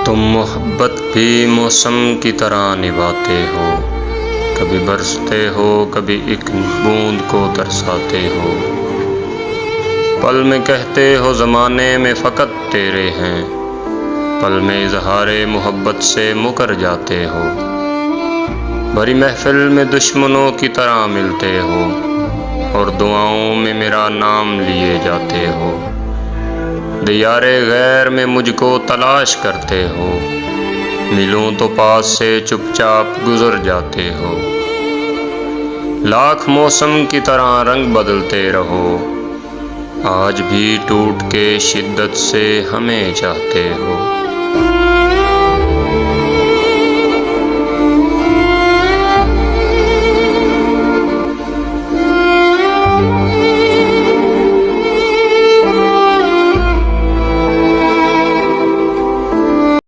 तुम मोहब्बत भी मौसम की तरह निभाते हो, कभी बरसते हो कभी एक बूंद को तरसाते हो। पल में कहते हो ज़माने में फ़कत तेरे हैं, पल में इज़हारे मोहब्बत से मुकर जाते हो। भरी महफिल में दुश्मनों की तरह मिलते हो और दुआओं में मेरा नाम लिए जाते हो। दियारे गैर में मुझको तलाश करते हो, मिलूं तो पास से चुपचाप गुजर जाते हो। लाख मौसम की तरह रंग बदलते रहो, आज भी टूट के शिद्दत से हमें चाहते हो।